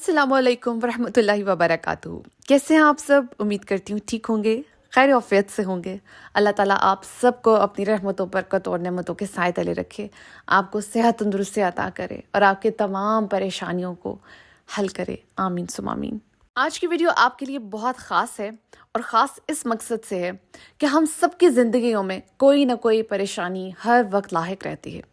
अस्सलाम वालेकुम वरहमतुल्लाहि वबरकातुहू। कैसे हैं आप सब? उम्मीद करती हूँ ठीक होंगे, खैर आफियत से होंगे। अल्लाह ताला आप सबको अपनी रहमतों बरकत और नेमतों के साए तले रखे, आपको सेहत तंदुरुस्ती अता करे और आपके तमाम परेशानियों को हल करे। आमीन सुम आमीन। आज की वीडियो आपके लिए बहुत ख़ास है और ख़ास इस मकसद से है कि हम सबकी ज़िंदगियों में कोई ना कोई परेशानी हर वक्त लाहिक रहती है।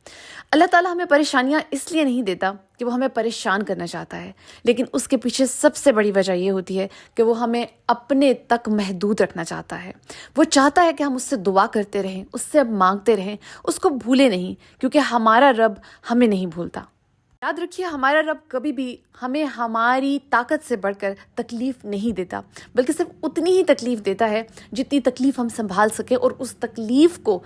अल्लाह ताला हमें परेशानियाँ इसलिए नहीं देता कि वो हमें परेशान करना चाहता है, लेकिन उसके पीछे सबसे बड़ी वजह ये होती है कि वो हमें अपने तक महदूद रखना चाहता है। वो चाहता है कि हम उससे दुआ करते रहें, उससे मांगते रहें, उसको भूलें नहीं, क्योंकि हमारा रब हमें नहीं भूलता। याद रखिए, हमारा रब कभी भी हमें हमारी ताकत से बढ़कर तकलीफ़ नहीं देता, बल्कि सिर्फ उतनी ही तकलीफ़ देता है जितनी तकलीफ़ हम संभाल सकें, और उस तकलीफ़ को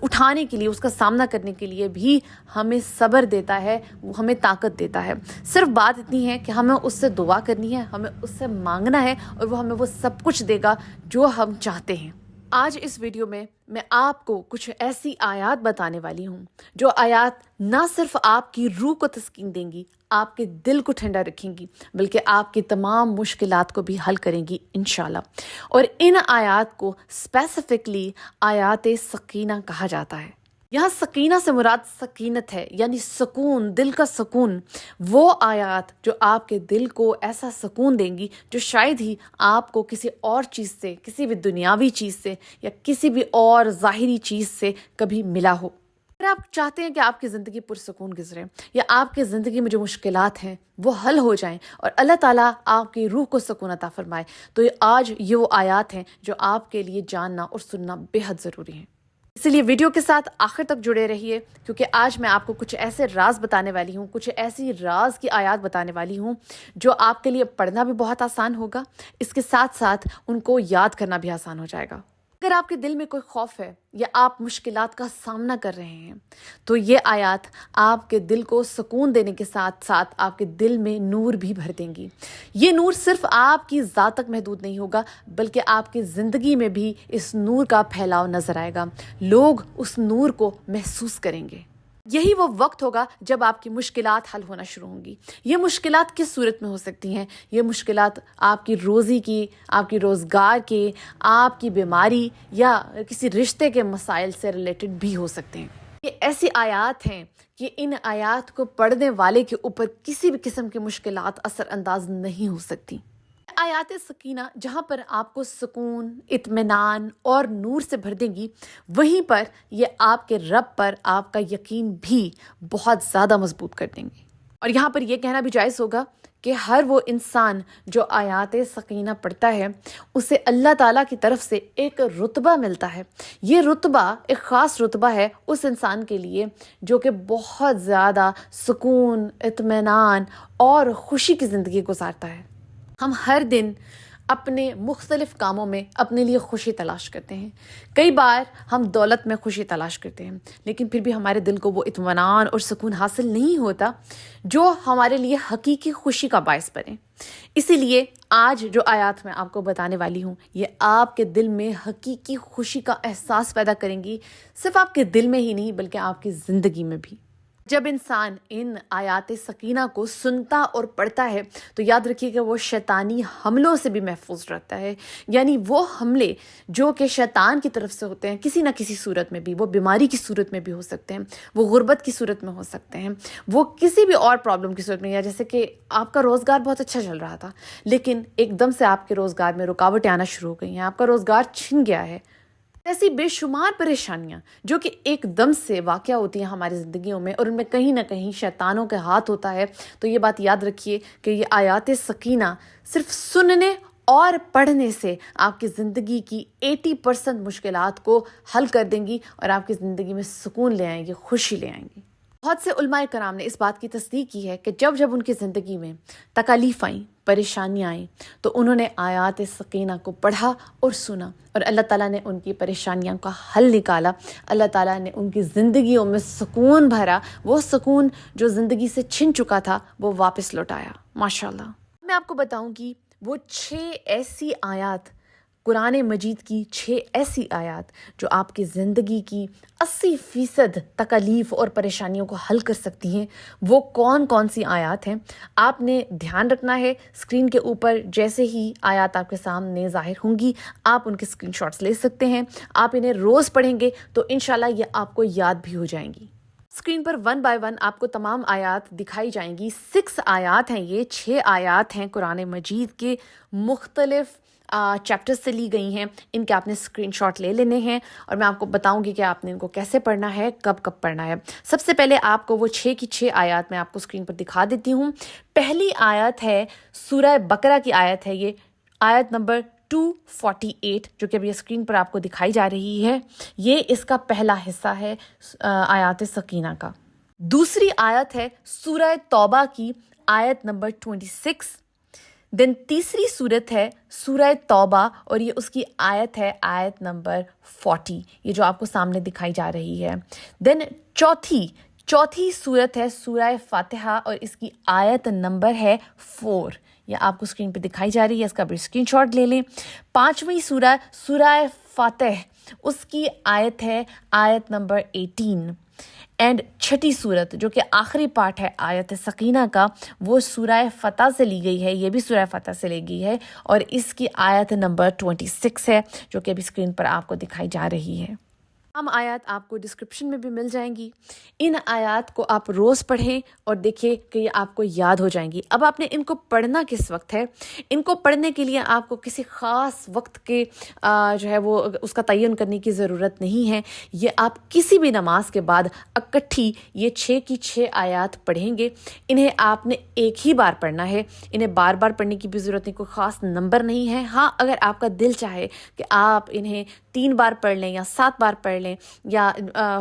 उठाने के लिए, उसका सामना करने के लिए भी हमें सब्र देता है, वो हमें ताकत देता है। सिर्फ बात इतनी है कि हमें उससे दुआ करनी है, हमें उससे मांगना है, और वो हमें वो सब कुछ देगा जो हम चाहते हैं। आज इस वीडियो में मैं आपको कुछ ऐसी आयात बताने वाली हूँ जो आयात ना सिर्फ आपकी रूह को तस्कीन देंगी, आपके दिल को ठंडा रखेंगी, बल्कि आपकी तमाम मुश्किलात को भी हल करेंगी इंशाल्लाह। और इन आयात को स्पेसिफिकली आयात सकीना कहा जाता है। यहाँ सकीना से मुराद सकीनत है, यानी सुकून, दिल का सुकून। वो आयात जो आपके दिल को ऐसा सुकून देंगी जो शायद ही आपको किसी और चीज़ से, किसी भी दुनियावी चीज़ से या किसी भी और ज़ाहिरी चीज़ से कभी मिला हो। अगर आप चाहते हैं कि आपकी ज़िंदगी पुरसुकून गुजरे, या आपकी ज़िंदगी में जो मुश्किलात हैं वो हल हो जाएं और अल्लाह ताला आपकी रूह को सुकून अता फरमाए, तो आज ये वो आयात हैं जो आपके लिए जानना और सुनना बेहद ज़रूरी है। इसलिए वीडियो के साथ आखिर तक जुड़े रहिए, क्योंकि आज मैं आपको कुछ ऐसे राज बताने वाली हूँ, कुछ ऐसी राज की आयत बताने वाली हूँ जो आपके लिए पढ़ना भी बहुत आसान होगा, इसके साथ साथ उनको याद करना भी आसान हो जाएगा। अगर आपके दिल में कोई खौफ है या आप मुश्किलात का सामना कर रहे हैं, तो ये आयत आपके दिल को सुकून देने के साथ साथ आपके दिल में नूर भी भर देंगी। ये नूर सिर्फ आपकी ज़ात तक महदूद नहीं होगा, बल्कि आपकी ज़िंदगी में भी इस नूर का फैलाव नज़र आएगा। लोग उस नूर को महसूस करेंगे। यही वो वक्त होगा जब आपकी मुश्किलात हल होना शुरू होंगी। ये मुश्किलात किस सूरत में हो सकती हैं? ये मुश्किलात आपकी रोज़ी की, आपकी रोज़गार के, आपकी बीमारी या किसी रिश्ते के मसाइल से रिलेटेड भी हो सकते हैं। ये ऐसी आयात हैं कि इन आयात को पढ़ने वाले के ऊपर किसी भी किस्म की मुश्किलात असरअंदाज नहीं हो सकती। आयात सकीना जहाँ पर आपको सुकून, इत्मीनान और नूर से भर देंगी, वहीं पर ये आपके रब पर आपका यकीन भी बहुत ज़्यादा मजबूत कर देंगी। और यहाँ पर यह कहना भी जायज़ होगा कि हर वो इंसान जो आयात सकीना पढ़ता है, उसे अल्लाह ताला की तरफ से एक रुतबा मिलता है। ये रुतबा एक ख़ास रुतबा है उस इंसान के लिए जो कि बहुत ज़्यादा सुकून, इत्मीनान और ख़ुशी की ज़िंदगी गुजारता है। हम हर दिन अपने मुख्तलिफ़ कामों में अपने लिए खुशी तलाश करते हैं। कई बार हम दौलत में खुशी तलाश करते हैं, लेकिन फिर भी हमारे दिल को वो इत्मीनान और सुकून हासिल नहीं होता जो हमारे लिए हकीकी खुशी का बायस बने। इसीलिए आज जो आयत मैं आपको बताने वाली हूँ, ये आपके दिल में हकीकी खुशी का एहसास पैदा करेंगी। सिर्फ आपके दिल में ही नहीं, बल्कि आपकी ज़िंदगी में भी। जब इंसान इन आयात सकीना को सुनता और पढ़ता है, तो याद रखिए कि वो शैतानी हमलों से भी महफूज रहता है। यानी वो हमले जो कि शैतान की तरफ से होते हैं, किसी ना किसी सूरत में भी, वो बीमारी की सूरत में भी हो सकते हैं, वो गुर्बत की सूरत में हो सकते हैं, वो किसी भी और प्रॉब्लम की सूरत में, या जैसे कि आपका रोज़गार बहुत अच्छा चल रहा था, लेकिन एकदम से आपके रोज़गार में रुकावटें आना शुरू हो गई हैं, आपका रोज़गार छिन गया है। ऐसी बेशुमार परेशानियां जो कि एकदम से वाक़या होती हैं हमारी ज़िंदगियों में, और उनमें कहीं ना कहीं शैतानों के हाथ होता है। तो ये बात याद रखिए कि ये आयात सकीना सिर्फ सुनने और पढ़ने से आपकी ज़िंदगी की 80% मुश्किलात को हल कर देंगी और आपकी ज़िंदगी में सुकून ले आएंगी, खुशी ले आएंगी। बहुत से उलमाए कराम ने इस बात की तस्दीक की है कि जब जब उनकी ज़िंदगी में तकालीफ आई, परेशानियाँ आई, तो उन्होंने आयात सकीना को पढ़ा और सुना, और अल्लाह ताला ने उनकी परेशानियों का हल निकाला। अल्लाह ताला ने उनकी ज़िंदगियों में सुकून भरा, वो सुकून जो ज़िंदगी से छिन चुका था वो वापस लौटाया। माशाल्लाह। मैं आपको बताऊंगी वो 6 ऐसी आयात قرآن مجید کی 6 ایسی آیات جو آپ کی زندگی کی 80% تکالیف اور پریشانیوں کو حل کر سکتی ہیں، وہ کون کون سی آیات ہیں آپ نے دھیان رکھنا ہے۔ اسکرین کے اوپر جیسے ہی آیات آپ کے سامنے ظاہر ہوں گی آپ ان کے اسکرین شاٹس لے سکتے ہیں۔ آپ انہیں روز پڑھیں گے تو انشاءاللہ یہ آپ کو یاد بھی ہو جائیں گی۔ اسکرین پر 1 بائی 1 آپ کو تمام آیات دکھائی جائیں گی۔ 6 آیات ہیں، یہ 6 آیات ہیں قرآن مجید کے مختلف چیپٹر سے لی گئی ہیں۔ ان کے آپ نے اسکرین شاٹ لے لینے ہیں اور میں آپ کو بتاؤں گی کہ آپ نے ان کو کیسے پڑھنا ہے، کب کب پڑھنا ہے۔ سب سے پہلے آپ کو وہ 6 کی 6 آیات میں آپ کو اسکرین پر دکھا دیتی ہوں۔ پہلی آیت ہے سورہ بقرہ کی آیت ہے، یہ آیت نمبر 248 جو کہ ابھی اسکرین پر آپ کو دکھائی جا رہی ہے۔ یہ اس کا پہلا حصہ ہے آیات سکینہ کا۔ دوسری آیت ہے سورہ توبہ کی آیت نمبر 26۔ دین تیسری صورت ہے سورہ توبہ اور یہ اس کی آیت ہے آیت نمبر 40، یہ جو آپ کو سامنے دکھائی جا رہی ہے۔ دین چوتھی صورت ہے سورہ فاتحہ اور اس کی آیت نمبر ہے 4، یہ آپ کو اسکرین پہ دکھائی جا رہی ہے، اس کا بھی اسکرین شاٹ لے لیں۔ پانچویں سورہ فاتح، اس کی آیت ہے آیت نمبر 18۔ اینڈ چھٹی صورت جو کہ آخری پارٹ ہے آیت سکینہ کا، وہ سورہ فتح سے لی گئی ہے، یہ بھی سورہ فتح سے لی گئی ہے اور اس کی آیت نمبر 26 ہے جو کہ ابھی اسکرین پر آپ کو دکھائی جا رہی ہے۔ تمام آیات آپ کو ڈسکرپشن میں بھی مل جائیں گی۔ ان آیات کو آپ روز پڑھیں اور دیکھیں کہ یہ آپ کو یاد ہو جائیں گی۔ اب آپ نے ان کو پڑھنا کس وقت ہے؟ ان کو پڑھنے کے لیے آپ کو کسی خاص وقت کے جو ہے وہ اس کا تعین کرنے کی ضرورت نہیں ہے۔ یہ آپ کسی بھی نماز کے بعد اکٹھی یہ 6 کی 6 آیات پڑھیں گے۔ انہیں آپ نے ایک ہی بار پڑھنا ہے، انہیں بار بار پڑھنے کی بھی ضرورت نہیں، کوئی خاص نمبر نہیں ہے۔ ہاں اگر آپ کا دل چاہے کہ آپ انہیں 3 بار پڑھ لیں یا 7 بار پڑھ لیں یا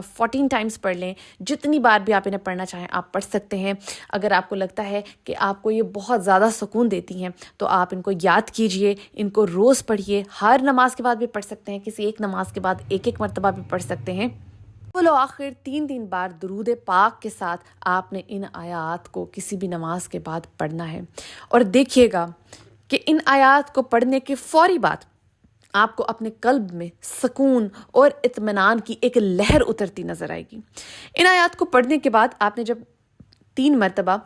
14 ٹائمز پڑھ لیں، جتنی بار بھی آپ انہیں پڑھنا چاہیں آپ پڑھ سکتے ہیں۔ اگر آپ کو لگتا ہے کہ آپ کو یہ بہت زیادہ سکون دیتی ہیں تو آپ ان کو یاد کیجئے، ان کو روز پڑھیے، ہر نماز کے بعد بھی پڑھ سکتے ہیں، کسی ایک نماز کے بعد ایک مرتبہ بھی پڑھ سکتے ہیں۔ بولو آخر 3 بار درود پاک کے ساتھ آپ نے ان آیات کو کسی بھی نماز کے بعد پڑھنا ہے، اور دیکھیے گا کہ ان آیات کو پڑھنے کے فوری بعد آپ کو اپنے قلب میں سکون اور اطمینان کی ایک لہر اترتی نظر آئے گی۔ ان آیات کو پڑھنے کے بعد آپ نے جب 3 مرتبہ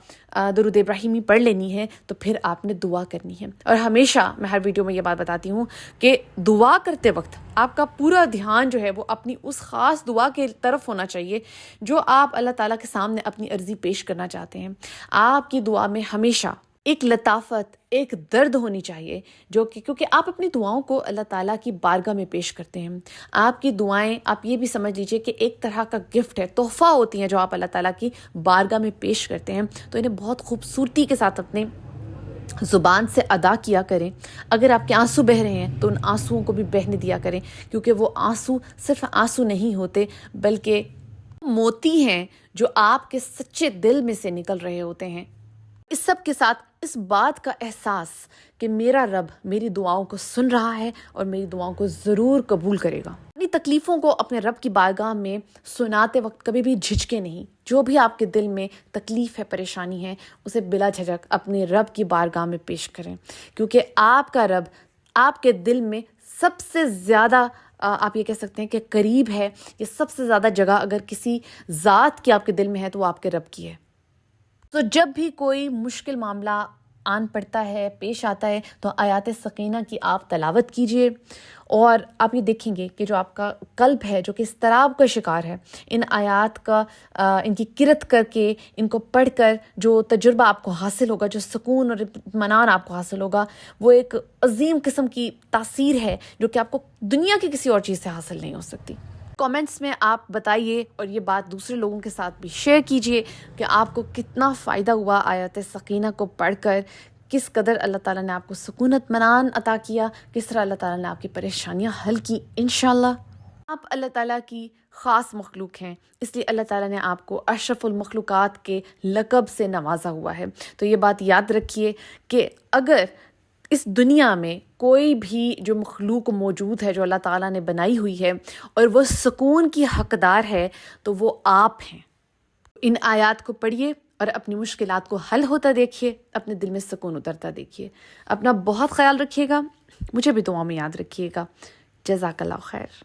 درود ابراہیمی پڑھ لینی ہے تو پھر آپ نے دعا کرنی ہے۔ اور ہمیشہ میں ہر ویڈیو میں یہ بات بتاتی ہوں کہ دعا کرتے وقت آپ کا پورا دھیان جو ہے وہ اپنی اس خاص دعا کے طرف ہونا چاہیے جو آپ اللہ تعالیٰ کے سامنے اپنی عرضی پیش کرنا چاہتے ہیں۔ آپ کی دعا میں ہمیشہ ایک لطافت، ایک درد ہونی چاہیے، جو کہ کیونکہ آپ اپنی دعاؤں کو اللہ تعالیٰ کی بارگاہ میں پیش کرتے ہیں۔ آپ کی دعائیں آپ یہ بھی سمجھ لیجئے کہ ایک طرح کا گفٹ ہے، تحفہ ہوتی ہیں جو آپ اللہ تعالیٰ کی بارگاہ میں پیش کرتے ہیں، تو انہیں بہت خوبصورتی کے ساتھ اپنے زبان سے ادا کیا کریں۔ اگر آپ کے آنسو بہہ رہے ہیں تو ان آنسوؤں کو بھی بہنے دیا کریں، کیونکہ وہ آنسو صرف آنسو نہیں ہوتے بلکہ موتی ہیں جو آپ کے سچے دل میں سے نکل رہے ہوتے ہیں۔ اس سب کے ساتھ اس بات کا احساس کہ میرا رب میری دعاؤں کو سن رہا ہے اور میری دعاؤں کو ضرور قبول کرے گا۔ اپنی تکلیفوں کو اپنے رب کی بارگاہ میں سناتے وقت کبھی بھی جھجکے نہیں۔ جو بھی آپ کے دل میں تکلیف ہے، پریشانی ہے، اسے بلا جھجک اپنے رب کی بارگاہ میں پیش کریں، کیونکہ آپ کا رب آپ کے دل میں سب سے زیادہ آپ یہ کہہ سکتے ہیں کہ قریب ہے۔ یہ سب سے زیادہ جگہ اگر کسی ذات کی آپ کے دل میں ہے تو وہ آپ کے رب کی ہے۔ تو جب بھی کوئی مشکل معاملہ آن پڑتا ہے، پیش آتا ہے، تو آیات سکینہ کی آپ تلاوت کیجئے، اور آپ یہ دیکھیں گے کہ جو آپ کا قلب ہے جو کہ اضطراب کا شکار ہے، ان آیات کا ان کی قرأت کر کے، ان کو پڑھ کر جو تجربہ آپ کو حاصل ہوگا، جو سکون اور اطمینان آپ کو حاصل ہوگا، وہ ایک عظیم قسم کی تاثیر ہے جو کہ آپ کو دنیا کی کسی اور چیز سے حاصل نہیں ہو سکتی۔ کامنٹس میں آپ بتائیے اور یہ بات دوسرے لوگوں کے ساتھ بھی شیئر کیجئے کہ آپ کو کتنا فائدہ ہوا آیات سکینہ کو پڑھ کر، کس قدر اللہ تعالیٰ نے آپ کو سکون اطمینان عطا کیا، کس طرح اللہ تعالیٰ نے آپ کی پریشانیاں حل کی۔ انشاءاللہ آپ اللہ تعالیٰ کی خاص مخلوق ہیں، اس لیے اللہ تعالیٰ نے آپ کو اشرف المخلوقات کے لقب سے نوازا ہوا ہے۔ تو یہ بات یاد رکھیے کہ اگر اس دنیا میں کوئی بھی جو مخلوق موجود ہے جو اللہ تعالیٰ نے بنائی ہوئی ہے اور وہ سکون کی حقدار ہے تو وہ آپ ہیں۔ ان آیات کو پڑھیے اور اپنی مشکلات کو حل ہوتا دیکھیے، اپنے دل میں سکون اترتا دیکھیے. اپنا بہت خیال رکھیے گا، مجھے بھی دعا میں یاد رکھیے گا. جزاک اللہ خیر.